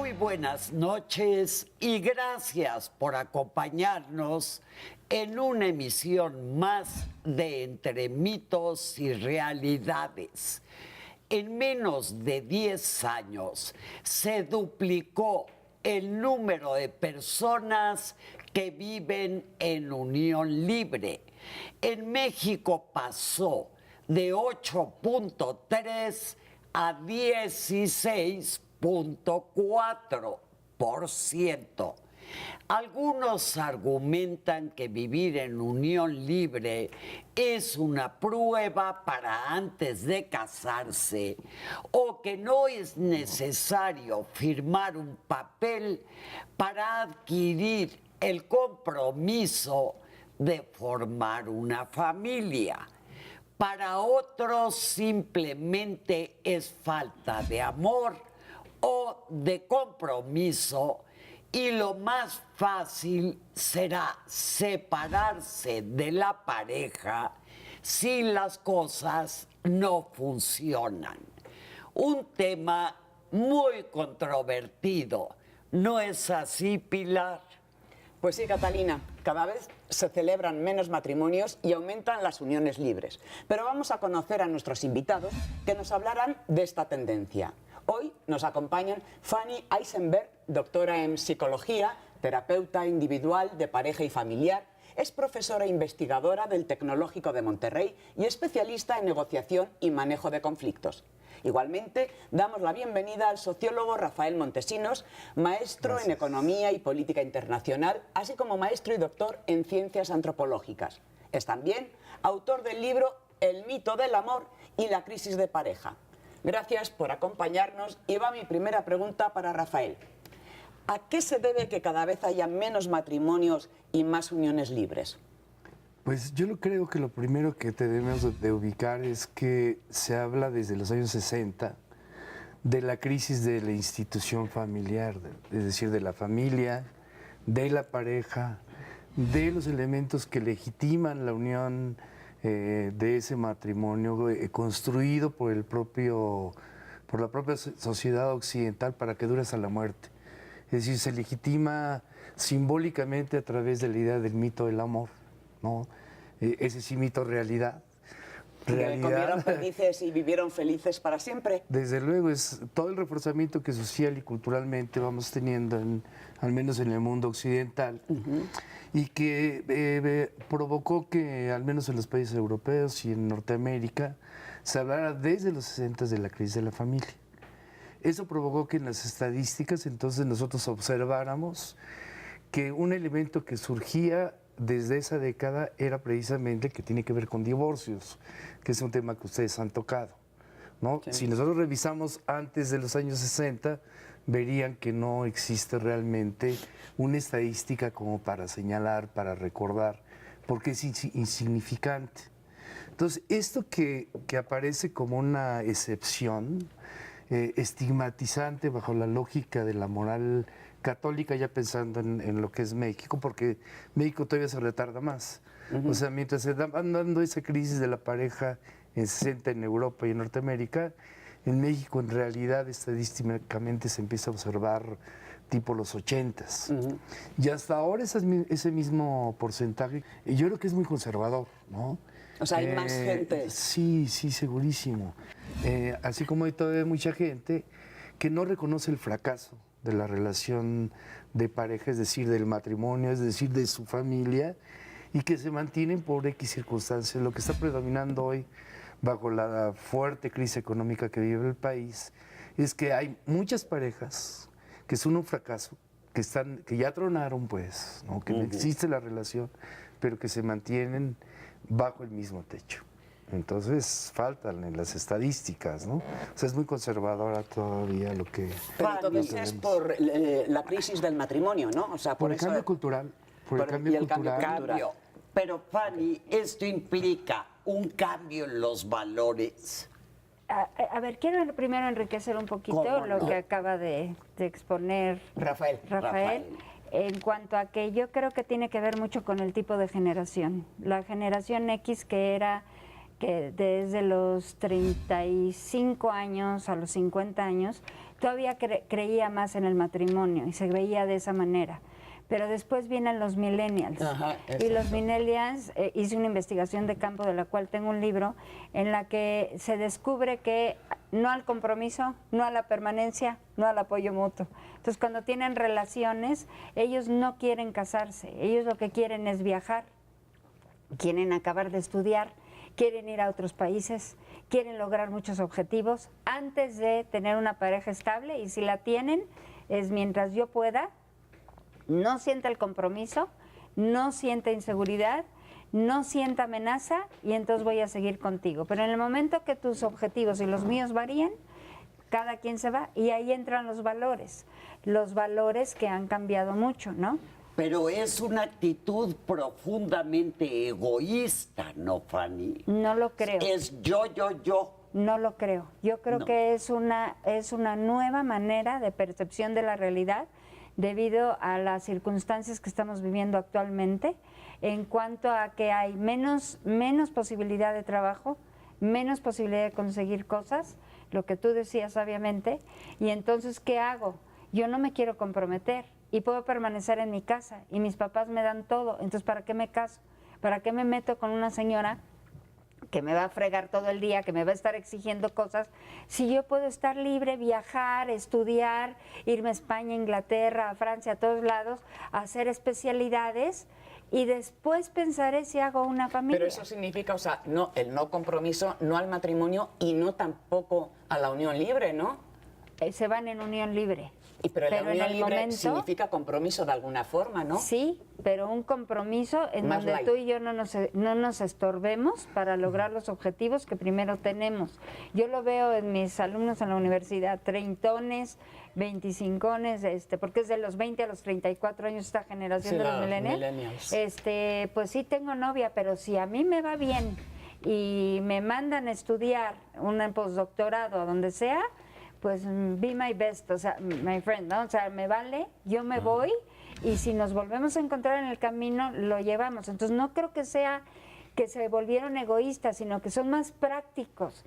Muy buenas noches y gracias por acompañarnos en una emisión más de Entre Mitos y Realidades. En menos de 10 años se duplicó el número de personas que viven en unión libre. En México pasó de 8.3 a 16.4%. Algunos argumentan que vivir en unión libre es una prueba para antes de casarse o que no es necesario firmar un papel para adquirir el compromiso de formar una familia. Para otros simplemente es falta de amor o de compromiso y lo más fácil será separarse de la pareja si las cosas no funcionan. Un tema muy controvertido, ¿no es así, Pilar? Pues sí, Catalina, cada vez se celebran menos matrimonios y aumentan las uniones libres. Pero vamos a conocer a nuestros invitados que nos hablarán de esta tendencia. Hoy nos acompañan Fanny Eisenberg, doctora en psicología, terapeuta individual de pareja y familiar, es profesora e investigadora del Tecnológico de Monterrey y especialista en negociación y manejo de conflictos. Igualmente, damos la bienvenida al sociólogo Rafael Montesinos, maestro en Economía y Política Internacional, así como maestro y doctor en Ciencias Antropológicas. Es también autor del libro El mito del amor y la crisis de pareja. Gracias por acompañarnos y va mi primera pregunta para Rafael. ¿A qué se debe que cada vez haya menos matrimonios y más uniones libres? Pues yo creo que lo primero que tenemos de ubicar es que se habla desde los años 60 de la crisis de la institución familiar, es decir, de la familia, de la pareja, de los elementos que legitiman la unión de ese matrimonio construido por la propia sociedad occidental para que dure hasta la muerte. Es decir, se legitima simbólicamente a través de la idea del mito del amor, ¿no? Ese sí mito realidad. Que comieron felices y vivieron felices para siempre. Desde luego, es todo el reforzamiento que social y culturalmente vamos teniendo, al menos en el mundo occidental, y que provocó que, al menos en los países europeos y en Norteamérica, se hablara desde los 60 de la crisis de la familia. Eso provocó que en las estadísticas entonces nosotros observáramos que un elemento que surgía desde esa década era precisamente que tiene que ver con divorcios, que es un tema que ustedes han tocado, ¿no? Sí. Si nosotros revisamos antes de los años 60, verían que no existe realmente una estadística como para señalar, para recordar, porque es insignificante. Entonces, esto que aparece como una excepción estigmatizante bajo la lógica de la moral católica, ya pensando en lo que es México, porque México todavía se retarda más. O sea, mientras se van dando esa crisis de la pareja en 60 en Europa y en Norteamérica, en México en realidad estadísticamente se empieza a observar tipo los 80s. Y hasta ahora ese mismo porcentaje, yo creo que es muy conservador, ¿no? O sea, hay más gente. Sí, segurísimo. Así como hay todavía mucha gente que no reconoce el fracaso de la relación de pareja, es decir, del matrimonio, es decir, de su familia, y que se mantienen por X circunstancias. Lo que está predominando hoy, bajo la fuerte crisis económica que vive el país, es que hay muchas parejas que son un fracaso, que ya tronaron, pues, ¿no? Que no existe la relación, pero que se mantienen bajo el mismo techo. Entonces faltan en las estadísticas, ¿no? O sea, es muy conservadora todavía lo que... Pero entonces es por la crisis del matrimonio, ¿no? O sea, por el cambio cultural. Por el cambio cultural. Pero, Fanny, esto implica un cambio en los valores. A ver, quiero primero enriquecer un poquito lo que acaba de exponer Rafael. En cuanto a que yo creo que tiene que ver mucho con el tipo de generación. La generación X, que era que desde los 35 años a los 50 años todavía creía más en el matrimonio y se veía de esa manera. Pero después vienen los millennials. Ajá, y los millennials, hice una investigación de campo de la cual tengo un libro, en la que se descubre que no al compromiso, no a la permanencia, no al apoyo mutuo. Entonces, cuando tienen relaciones, ellos no quieren casarse, ellos lo que quieren es viajar, quieren acabar de estudiar, quieren ir a otros países, quieren lograr muchos objetivos antes de tener una pareja estable, y si la tienen, es mientras yo pueda, no sienta el compromiso, no sienta inseguridad, no sienta amenaza, y entonces voy a seguir contigo. Pero en el momento que tus objetivos y los míos varíen, cada quien se va, y ahí entran los valores que han cambiado mucho, ¿no? Pero es una actitud profundamente egoísta, ¿no, Fanny? No lo creo. Es yo. No lo creo. Yo creo No. que es una nueva manera de percepción de la realidad debido a las circunstancias que estamos viviendo actualmente, en cuanto a que hay menos posibilidad de trabajo, menos posibilidad de conseguir cosas, lo que tú decías sabiamente, y entonces, ¿qué hago? Yo no me quiero comprometer y puedo permanecer en mi casa y mis papás me dan todo, entonces ¿para qué me caso? ¿Para qué me meto con una señora que me va a fregar todo el día, que me va a estar exigiendo cosas, si yo puedo estar libre, viajar, estudiar, irme a España, Inglaterra, a Francia, a todos lados, a hacer especialidades, y después pensaré si hago una familia? Pero eso significa, o sea, no, el no compromiso, no al matrimonio y no tampoco a la unión libre, ¿no? Se van en unión libre. Pero la en unión el libre momento, significa compromiso de alguna forma, ¿no? sí, pero un compromiso en Más donde light. tú y yo no nos estorbemos para lograr los objetivos que primero tenemos. Yo lo veo en mis alumnos en la universidad, treintones, veinticincones, porque es de los 20 a los 34 años esta generación Sí, de los los millennials. millennials. Pues sí tengo novia, pero si a mí me va bien y me mandan a estudiar un postdoctorado a donde sea, pues be my best, o sea, my friend, ¿no? O sea, me vale, yo me voy, y si nos volvemos a encontrar en el camino, lo llevamos. Entonces, no creo que sea que se volvieron egoístas, sino que son más prácticos.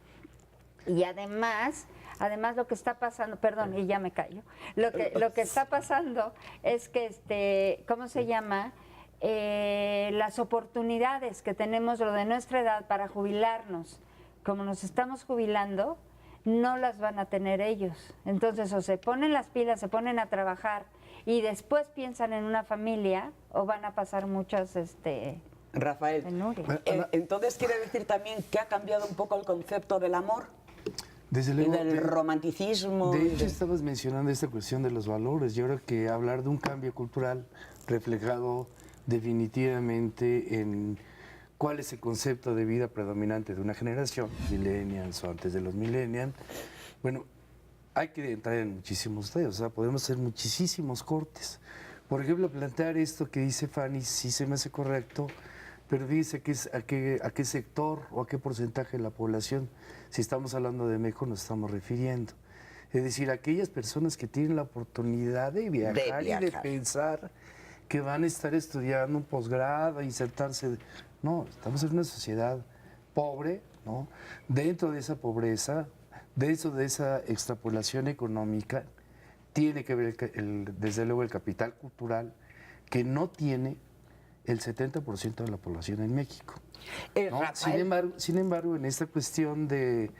Y además lo que está pasando, perdón, y ya me callo, lo que está pasando es que, ¿cómo se llama? Las oportunidades que tenemos, lo de nuestra edad, para jubilarnos, como nos estamos jubilando, no las van a tener ellos. Entonces, o se ponen las pilas, se ponen a trabajar y después piensan en una familia, o van a pasar muchas Rafael, penurias. entonces quiere decir también que ha cambiado un poco el concepto del amor Desde y luego, del romanticismo. de hecho, estabas mencionando esta cuestión de los valores. Yo creo que hablar de un cambio cultural reflejado definitivamente en cuál es el concepto de vida predominante de una generación, millennials o antes de los millennials, bueno, hay que entrar en muchísimos dedos, o sea, podemos hacer muchísimos cortes. Por ejemplo, plantear esto que dice Fanny sí se me hace correcto, pero dice que es a qué sector o a qué porcentaje de la población, si estamos hablando de México, nos estamos refiriendo. Es decir, aquellas personas que tienen la oportunidad de viajar y de pensar que van a estar estudiando un posgrado, insertarse. No, estamos en una sociedad pobre, ¿no? Dentro de esa pobreza, dentro de esa extrapolación económica, tiene que ver, desde luego, el capital cultural que no tiene el 70% de la población en México. ¿No? Sin embargo, en esta cuestión de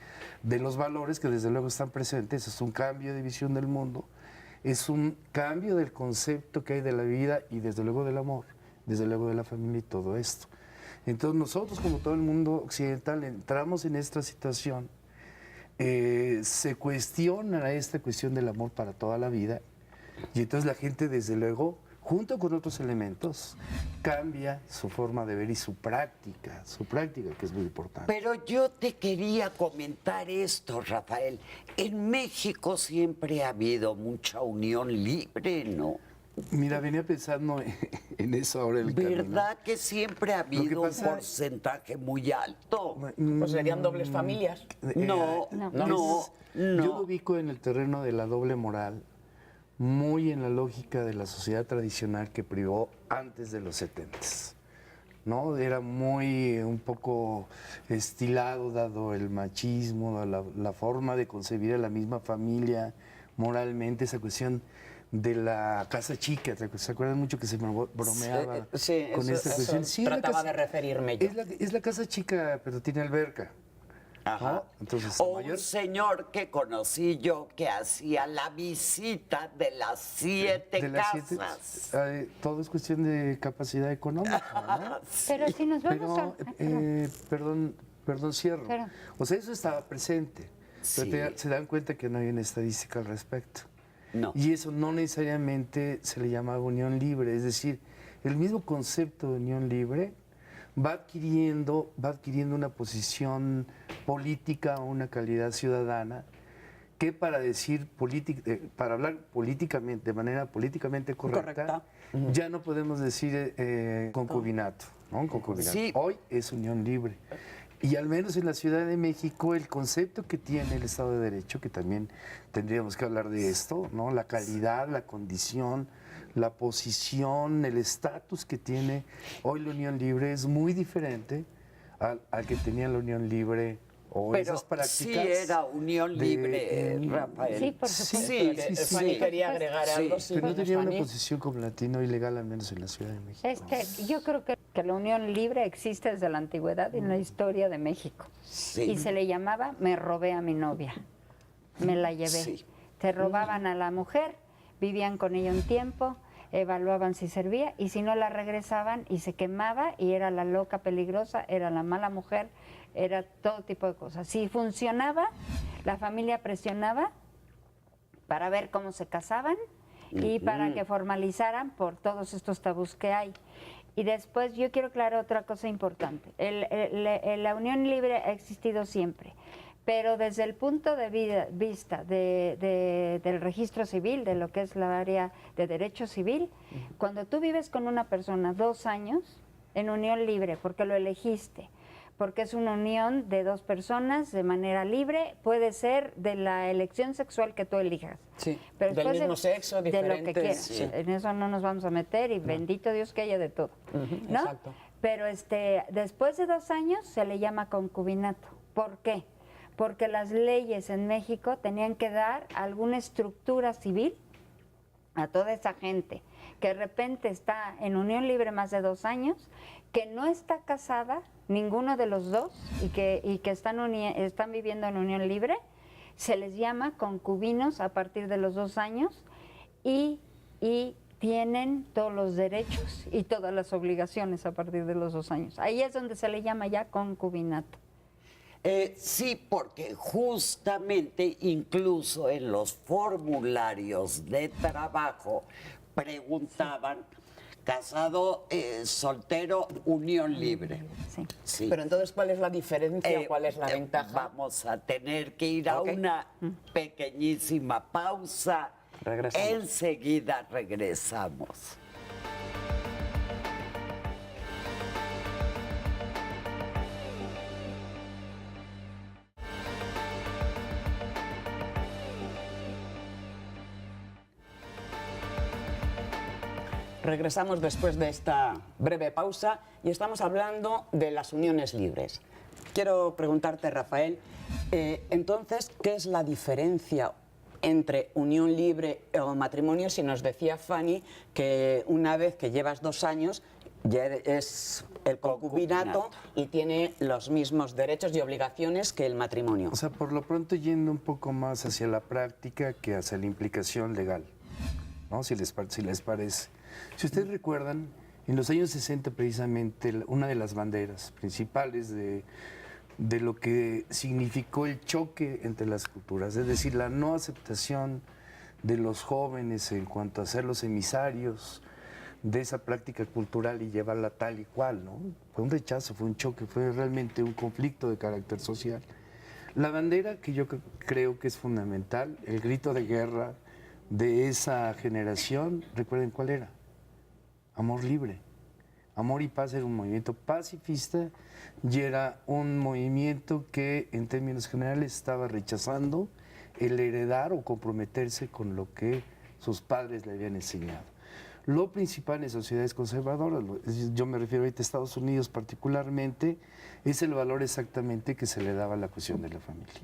los valores que desde luego están presentes, es un cambio de visión del mundo, es un cambio del concepto que hay de la vida y desde luego del amor, desde luego de la familia y todo esto. Entonces nosotros, como todo el mundo occidental, entramos en esta situación, se cuestiona esta cuestión del amor para toda la vida, y entonces la gente desde luego, junto con otros elementos, cambia su forma de ver y su práctica que es muy importante. Pero yo te quería comentar esto, Rafael. En México siempre ha habido mucha unión libre, ¿no? Mira, venía pensando en eso ahora en el camino. ¿Verdad que siempre ha habido un pasa- porcentaje muy alto? Pues serían dobles familias. No, no. Yo lo ubico en el terreno de la doble moral, muy en la lógica de la sociedad tradicional que privó antes de los 70s, ¿no? Era muy, un poco estilado, dado el machismo, la forma de concebir a la misma familia moralmente, esa cuestión de la casa chica. ¿Se acuerdan mucho que se bromeaba con esta cuestión? Sí, trataba de referirme yo. Es la casa chica, pero tiene alberca. Ajá. ¿No? Entonces, o un señor que conocí yo que hacía la visita de las 7 casas. Todo es cuestión de capacidad económica, ¿no? Pero si nos vamos Perdón, cierro. Claro. O sea, eso estaba presente. Sí. Pero se dan cuenta que no hay una estadística al respecto. No. Y eso no necesariamente se le llamaba unión libre. Es decir, el mismo concepto de unión libre va adquiriendo una posición política o una calidad ciudadana que para hablar políticamente, de manera políticamente correcta. Ya no podemos decir concubinato, ¿no? Concubinato. Sí. Hoy es unión libre. Y al menos en la Ciudad de México, el concepto que tiene el Estado de Derecho, que también tendríamos que hablar de esto, ¿no? La calidad, la condición, la posición, el estatus que tiene hoy la unión libre es muy diferente al que tenía la unión libre o Pero esas prácticas. sí era unión libre, Rafael. Sí, por supuesto. Sí, Fanny quería agregar algo. Sí, Pero no tenía una Fanny. posición como latino ilegal, al menos en la Ciudad de México. Yo creo que la unión libre existe desde la antigüedad y en la historia de México. Sí. Y se le llamaba me robé a mi novia, me la llevé. Sí. Te robaban a la mujer, vivían con ella un tiempo, evaluaban si servía y si no la regresaban y se quemaba y era la loca peligrosa, era la mala mujer, era todo tipo de cosas. Si funcionaba, la familia presionaba para ver cómo se casaban y para que formalizaran por todos estos tabús que hay. Y después yo quiero aclarar otra cosa importante. La unión libre ha existido siempre, pero desde el punto de vista del registro civil, de lo que es la área de derecho civil, cuando tú vives con una persona 2 años en unión libre, porque lo elegiste, porque es una unión de 2 personas de manera libre, puede ser de la elección sexual que tú elijas. Sí, Pero del después mismo sexo, de lo que diferentes, quieras. sí. En eso no nos vamos a meter y bendito Dios que haya de todo, ¿no? Exacto. Pero después de 2 años se le llama concubinato. ¿Por qué? Porque las leyes en México tenían que dar alguna estructura civil a toda esa gente que de repente está en unión libre más de 2 años, que no está casada, ninguno de los dos, y que están viviendo en unión libre, se les llama concubinos a partir de los 2 años y tienen todos los derechos y todas las obligaciones a partir de los 2 años. Ahí es donde se le llama ya concubinato. Sí, porque justamente incluso en los formularios de trabajo preguntaban casado, soltero, unión libre. Sí. Sí. Pero entonces, ¿cuál es la diferencia? ¿Cuál es la ventaja? Vamos a tener que ir a una pequeñísima pausa. Regresamos. Enseguida regresamos. Regresamos después de esta breve pausa y estamos hablando de las uniones libres. Quiero preguntarte, Rafael, entonces, ¿qué es la diferencia entre unión libre o matrimonio? Si nos decía Fanny que una vez que llevas 2 años ya es el concubinato y tiene los mismos derechos y obligaciones que el matrimonio. O sea, por lo pronto yendo un poco más hacia la práctica que hacia la implicación legal, ¿no? Si les parece. Si ustedes recuerdan, en los años 60 precisamente una de las banderas principales de lo que significó el choque entre las culturas, es decir, la no aceptación de los jóvenes en cuanto a ser los emisarios de esa práctica cultural y llevarla tal y cual, ¿no? Fue un rechazo, fue un choque, fue realmente un conflicto de carácter social. La bandera que yo creo que es fundamental, el grito de guerra de esa generación, recuerden cuál era: amor libre. Amor y Paz era un movimiento pacifista y era un movimiento que en términos generales estaba rechazando el heredar o comprometerse con lo que sus padres le habían enseñado. Lo principal en sociedades conservadoras, yo me refiero ahorita a Estados Unidos particularmente, es el valor exactamente que se le daba a la cuestión de la familia.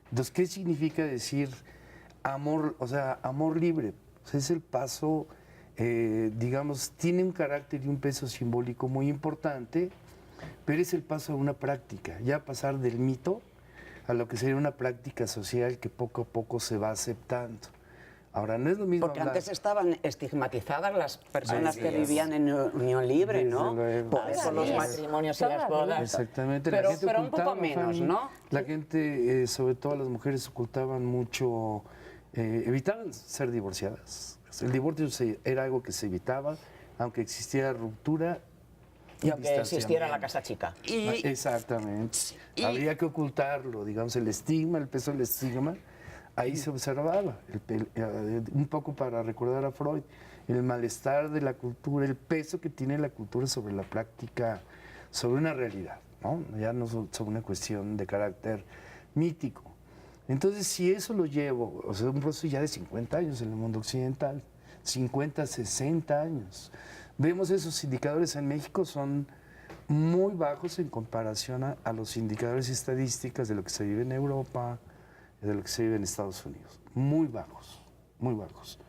Entonces, ¿qué significa decir amor, o sea, amor libre. O sea, es el paso, digamos, tiene un carácter y un peso simbólico muy importante, pero es el paso a una práctica, ya pasar del mito a lo que sería una práctica social que poco a poco se va aceptando. Ahora, no es lo mismo Porque hablar... antes estaban estigmatizadas las personas Así que es. vivían en unión libre, ¿no? Desde luego. Por eso los Así es. matrimonios y las bodas. Exactamente. Pero, la gente pero un poco ocultaba, menos, Fanny. ¿no? La gente, sobre todo las mujeres, ocultaban mucho, evitaban ser divorciadas. El divorcio era algo que se evitaba, aunque existiera ruptura Y aunque existiera la distanciamiento. casa chica. Y Exactamente. y- Habría que ocultarlo, digamos, el estigma, el peso del estigma, ahí se observaba, un poco para recordar a Freud, el malestar de la cultura, el peso que tiene la cultura sobre la práctica, sobre una realidad, ¿no? Ya no sobre una cuestión de carácter mítico. Entonces, si eso lo llevo, o sea, un proceso ya de 50 años en el mundo occidental, 50, 60 años, vemos esos indicadores en México son muy bajos en comparación a los indicadores estadísticos de lo que se vive en Europa, de lo que se vive en Estados Unidos. Muy bajos, muy bajos.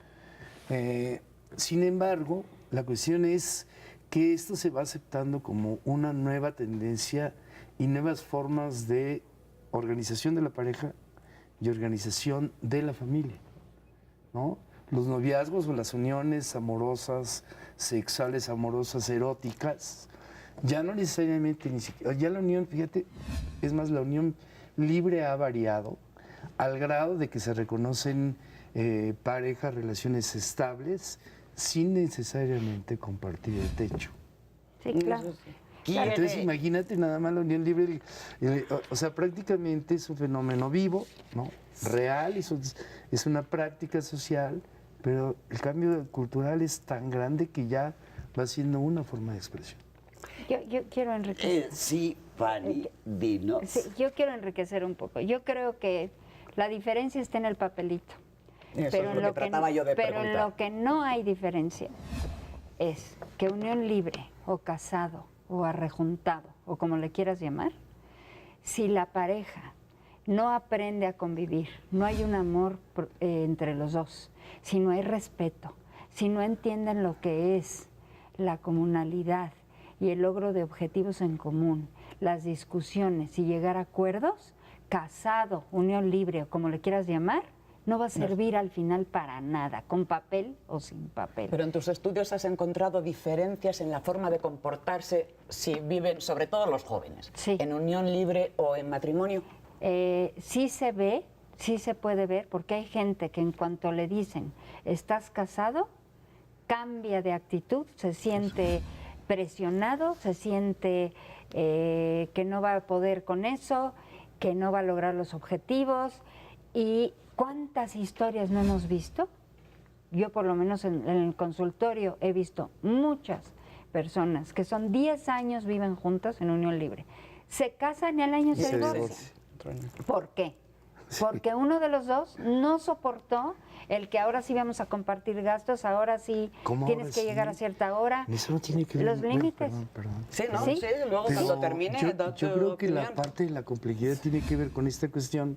Sin embargo, la cuestión es que esto se va aceptando como una nueva tendencia y nuevas formas de organización de la pareja y organización de la familia, ¿no? Los noviazgos o las uniones amorosas, sexuales, amorosas, eróticas, ya no necesariamente, ni siquiera, ya la unión, fíjate, es más, la unión libre ha variado al grado de que se reconocen parejas, relaciones estables, sin necesariamente compartir el techo. Sí, claro. Entonces imagínate nada más la unión libre, o sea, prácticamente es un fenómeno vivo, ¿no? Real, es una práctica social, pero el cambio cultural es tan grande que ya va siendo una forma de expresión. Yo quiero enriquecer. sí, Fanny, dinos. Sí, yo quiero enriquecer un poco. Yo creo que la diferencia está en el papelito. Eso es lo que trataba yo de pero en preguntar. lo que no hay diferencia es que unión libre o casado o arrejuntado o como le quieras llamar, si la pareja no aprende a convivir, no hay un amor entre los dos, si no hay respeto, si no entienden lo que es la comunalidad y el logro de objetivos en común, las discusiones y llegar a acuerdos, casado, unión libre o como le quieras llamar, no va a servir al final para nada, con papel o sin papel. Pero en tus estudios has encontrado diferencias en la forma de comportarse si viven, sobre todo los jóvenes, Sí. en unión libre o en matrimonio. Sí se ve, sí se puede ver, porque hay gente que en cuanto le dicen, estás casado, cambia de actitud, se siente presionado, se siente que no va a poder con eso, que no va a lograr los objetivos. ¿Y cuántas historias no hemos visto? Yo por lo menos en el consultorio he visto muchas personas que son 10 años, viven juntas en unión libre. Se casan y al año se divorcian. ¿Por qué? Porque uno de los dos no soportó el que ahora sí vamos a compartir gastos, ahora sí ¿Cómo tienes ahora que sí? llegar a cierta hora. Eso no tiene que ver... Los bueno, límites. perdón. Sí, ¿no? ¿Sí? Sí, luego Pero cuando termine, da yo tu creo que la opinión. parte de la complejidad tiene que ver con esta cuestión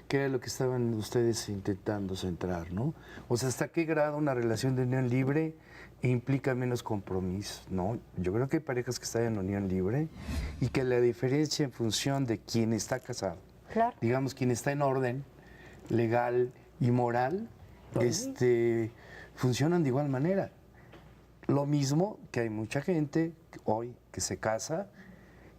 que era lo que estaban ustedes intentando centrar, ¿no? O sea, ¿hasta qué grado una relación de unión libre implica menos compromiso, ¿no? Yo creo que hay parejas que están en unión libre y que la diferencia en función de quién está casado, Claro. digamos, quien está en orden legal y moral, funcionan de igual manera. Lo mismo que hay mucha gente hoy que se casa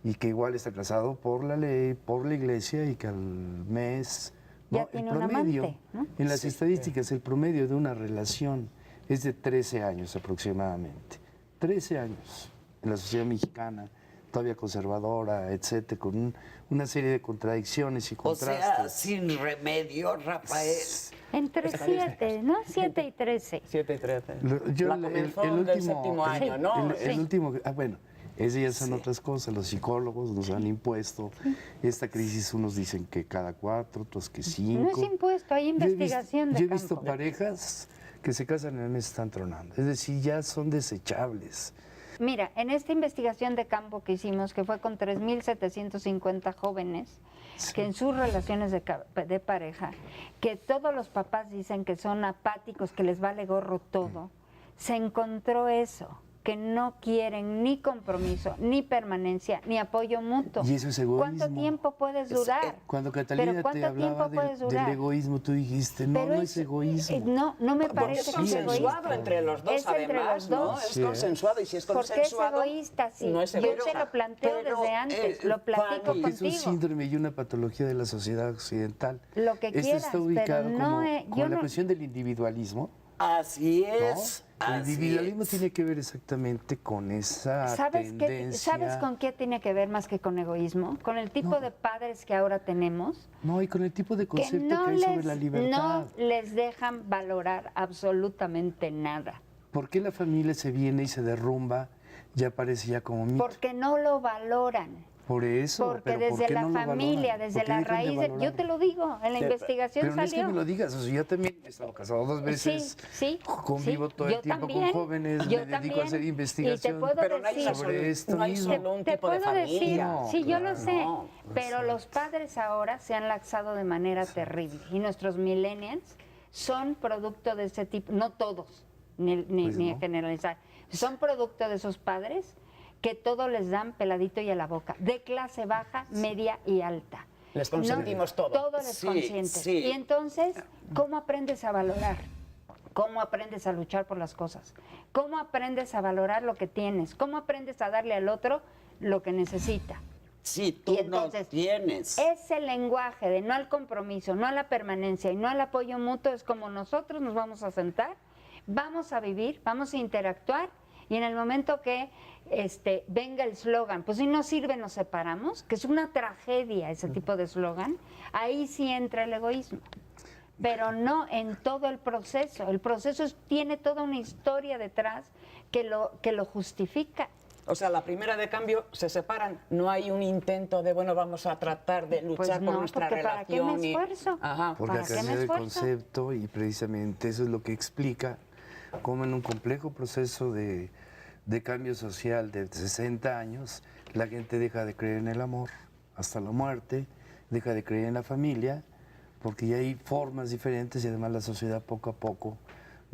y que igual está casado por la ley, por la iglesia y que al mes... Ya ¿no? tiene El un promedio, amante, ¿no? en las estadísticas, el promedio de una relación es de 13 años aproximadamente. 13 años en la sociedad mexicana, todavía conservadora, etcétera, con una serie de contradicciones y O contrastes. sea, sin remedio, Rafael. Entre 7, ¿no? 7 y 13. 7 y 13. Yo La el comenzó del séptimo año, ¿no? El último, bueno, esas ya son otras cosas. Los psicólogos nos han impuesto esta crisis. Unos dicen que cada 4, otros que 5. No es impuesto, hay investigación Yo he de visto campo. parejas que se casan en el mes están tronando. Es decir, ya son desechables. Mira, en esta investigación de campo que hicimos, que fue con 3.750 jóvenes, que en sus relaciones de pareja, que todos los papás dicen que son apáticos, que les vale gorro todo, se encontró eso, que no quieren ni compromiso, ni permanencia, ni apoyo mutuo. Y eso es egoísmo. ¿Cuánto tiempo puedes durar? Cuando Catalina te hablaba del egoísmo, tú dijiste, no es egoísmo. No me Porque parece es que es consensuado egoísta. entre los dos, Es entre además, los ¿no? dos. Es consensuado, y si es Porque es consensuado... egoísta, sí. no es Yo egoísta. te lo planteo Pero, desde antes, lo platico Fanny, Es un contigo. síndrome y una patología de la sociedad occidental. Lo que Esto quieras, está ubicado pero no como, es- con yo la no- cuestión del individualismo. Así ¿no? es. El así individualismo es. tiene que ver exactamente con esa ¿Sabes tendencia. con qué tiene que ver más que con egoísmo? Con el tipo de padres que ahora tenemos, No, y con el tipo de que concepto no que hay sobre la les, libertad. no les dejan valorar absolutamente nada. ¿Por qué la familia se viene y se derrumba? Ya aparece ya como mito. Porque no lo valoran. Por eso. Porque pero ¿por desde qué la no lo familia, valoran? desde ¿Por qué la dejan de raíz, yo valorarlo? te lo digo, en la investigación Pero no es que salió. me lo digas, o sea, yo también he estado casado 2 veces, Sí, convivo sí, todo yo el tiempo también, con jóvenes, yo me dedico también, a hacer y te investigación puedo Pero no hay, decir- sobre esto no hay mismo. solo un Te tipo de puedo decir, familia. No, sí, yo lo claro, sé, no, pero los padres ahora se han laxado de manera terrible y nuestros millennials son producto de ese tipo, no todos, ni Pues no. generalizar, son producto de esos padres que todo les dan peladito y a la boca, de clase baja, media y alta. Les consentimos todo. Todo les Sí, consientes. sí. Y entonces, ¿cómo aprendes a valorar? ¿Cómo aprendes a luchar por las cosas? ¿Cómo aprendes a valorar lo que tienes? ¿Cómo aprendes a darle al otro lo que necesita? Sí, tú Y entonces, no tienes. Ese lenguaje de no al compromiso, no a la permanencia y no al apoyo mutuo es como nosotros nos vamos a sentar, vamos a vivir, vamos a interactuar y en el momento que venga el eslogan, pues si no sirve nos separamos, que es una tragedia ese tipo de eslogan, ahí sí entra el egoísmo. Pero no en todo el proceso. El proceso tiene toda una historia detrás que lo justifica. O sea, la primera de cambio se separan. No hay un intento de, bueno, vamos a tratar de luchar Pues no, por nuestra porque ¿para qué me relación. esfuerzo? Ajá. Porque ¿Para ha qué me cambiado de esfuerzo? concepto y precisamente eso es lo que explica cómo en un complejo proceso de cambio social de 60 años la gente deja de creer en el amor hasta la muerte, deja de creer en la familia, porque ya hay formas diferentes y además la sociedad poco a poco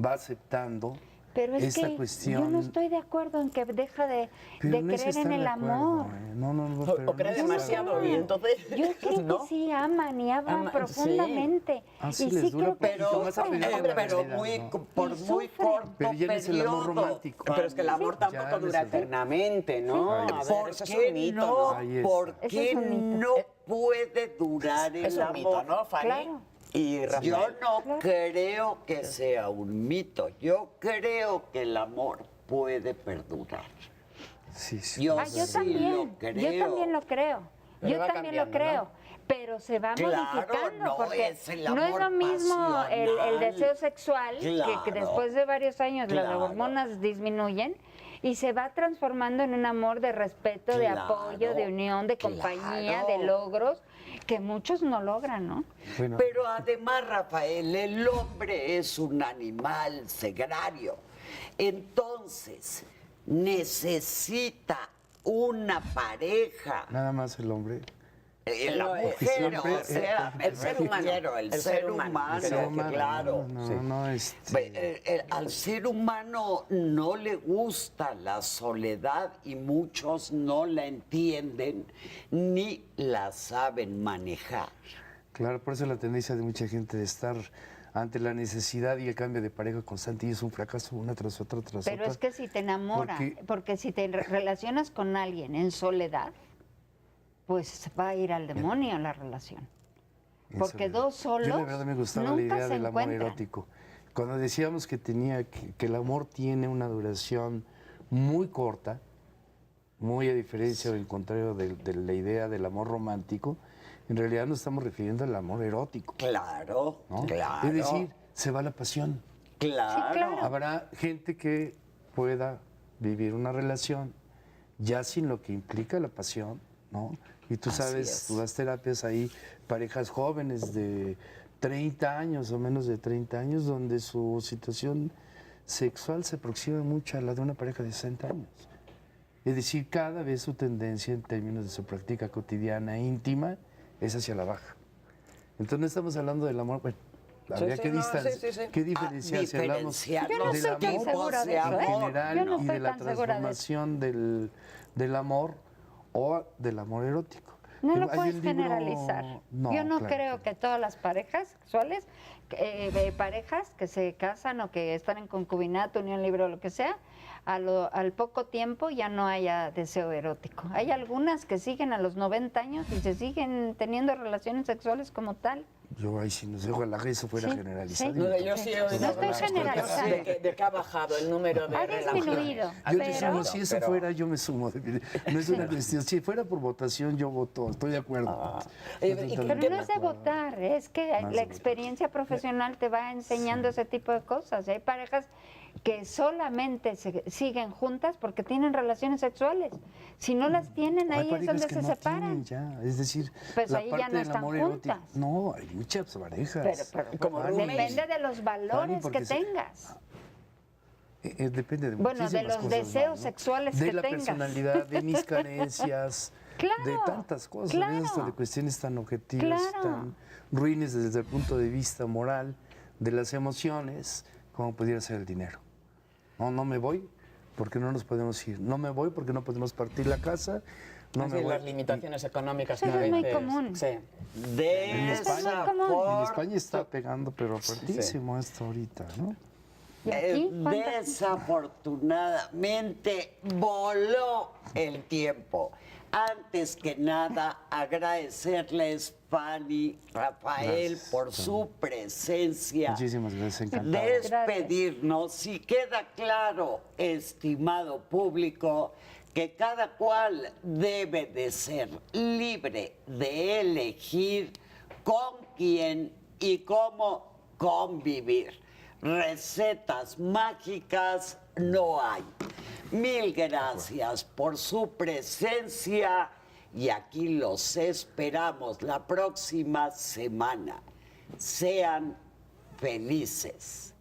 va aceptando Pero es esta que cuestión. yo no estoy de acuerdo en que deja de Pero no es creer en estar el de acuerdo, amor. No, pero O cree no es demasiado estar- y entonces... Yo creo ¿no? que sí aman y aman Aman, profundamente. Así y les sí dura creo que Pero, más a sufren. pedir la pero realidad, muy, ¿no? por Y muy sufren. corto Pero ya no es el amor periodo. romántico. Pero es que el amor Ya tampoco no es dura el- eternamente, ¿no? Ahí A ver, está. ¿Por eso es qué un mito, no? ¿no? Ahí está. ¿Por Eso qué es un mito. no puede durar Es el un mito, amor? ¿no, Fanny? Claro. Y Rafael. Yo no creo que sea un mito. Yo creo que el amor puede perdurar. Sí, sí. Yo Ah, yo sí también. lo creo. Yo también lo creo. Pero Yo va también lo cambiando, creo. ¿no? Pero se va Claro, modificando no porque es el no es amor lo mismo el pasional. deseo sexual Claro. que después de varios años las Claro. hormonas disminuyen y se va transformando en un amor de respeto, de Claro, apoyo, de unión, de compañía, claro. de logros que muchos no logran, ¿no? Bueno, Pero además, Rafael, el hombre es un animal sagrario. Entonces, necesita una pareja. nada más el hombre. La No, mujer, siempre, o sea, el ser humano, el ser humano, El ser humano, claro. No, Sí. no, Al ser humano no le gusta la soledad y muchos no la entienden ni la saben manejar. Claro, por eso la tendencia de mucha gente de estar ante la necesidad y el cambio de pareja constante y es un fracaso una tras otra tras Pero otra. es que si te enamora, porque si te relacionas con alguien en soledad, pues va a ir al demonio la relación. En Porque soledad. dos solos Yo la verdad me gustaba la nunca idea se del amor encuentran. erótico. Cuando decíamos que que el amor tiene una duración muy corta, muy a diferencia del contrario de la idea del amor romántico, en realidad nos estamos refiriendo al amor erótico. Claro, ¿no? claro. Es decir, se va la pasión. claro. Sí, claro. Habrá gente que pueda vivir una relación ya sin lo que implica la pasión, ¿no? Y tú Así sabes, es. tú das terapias ahí, parejas jóvenes de 30 años o menos de 30 años, donde su situación sexual se aproxima mucho a la de una pareja de 60 años. Es decir, cada vez su tendencia en términos de su práctica cotidiana e íntima es hacia la baja. Entonces no estamos hablando del amor, bueno, habría que qué diferenciar si hablamos Yo no del estoy tan amor segura de eso, en ¿eh? general Yo no y de estoy la tan segura de eso. transformación del amor o del amor erótico. No lo Hay puedes un libro- generalizar. No, Yo no claro creo que todas las parejas sexuales, parejas que se casan o que están en concubinato, unión libre o lo que sea, al poco tiempo ya no haya deseo erótico. Hay algunas que siguen a los 90 años y se siguen teniendo relaciones sexuales como tal. Yo ahí sí no sé, ojalá que eso fuera Sí, generalizado. sí. No, yo sí he oído No estoy hablar generalizando. de que ha bajado el número de Ha relaciones. disminuido, Yo pero- decimos, si eso fuera, yo me sumo. No es una cuestión. Si fuera por votación, yo voto. Estoy de acuerdo. Oye, Estoy ¿y qué- Pero totalmente no es de acuerdo. votar, es que No es la de experiencia profesional te va enseñando ese tipo de cosas. Hay parejas que solamente se siguen juntas porque tienen relaciones sexuales. Si no las tienen, Hay ahí es parejas donde que se no separan. tienen ya. Es decir, Pues la ahí ya parte no del están amor erótico. juntas. No, hay muchas parejas. Pero como Fanny, roommates. Depende de los valores porque que se- tengas. Depende de Bueno, de muchísimas los cosas deseos más, ¿no? sexuales de que la tengas. personalidad, de mis carencias, Claro, de tantas cosas, claro. hasta de cuestiones tan objetivas, Claro. tan ruines desde el punto de vista moral, de las emociones, como pudiera ser el dinero. No me voy porque no nos podemos ir. No me voy porque no podemos partir la casa. No Así me voy. las limitaciones económicas. Eso que a es muy veces- común. Sí. De En esa España- En forma, España está pegando, pero fuertísimo esto ahorita, ¿no? ¿Y aquí? ¿Cuántas? desafortunadamente voló el tiempo. Antes que nada, agradecerles, Fanny, Rafael, Gracias, por Fanny. su presencia. Muchísimas gracias, encantado. Despedirnos. Si queda claro, estimado público, que cada cual debe de ser libre de elegir con quién y cómo convivir. Recetas mágicas no hay. Mil gracias por su presencia y aquí los esperamos la próxima semana. Sean felices.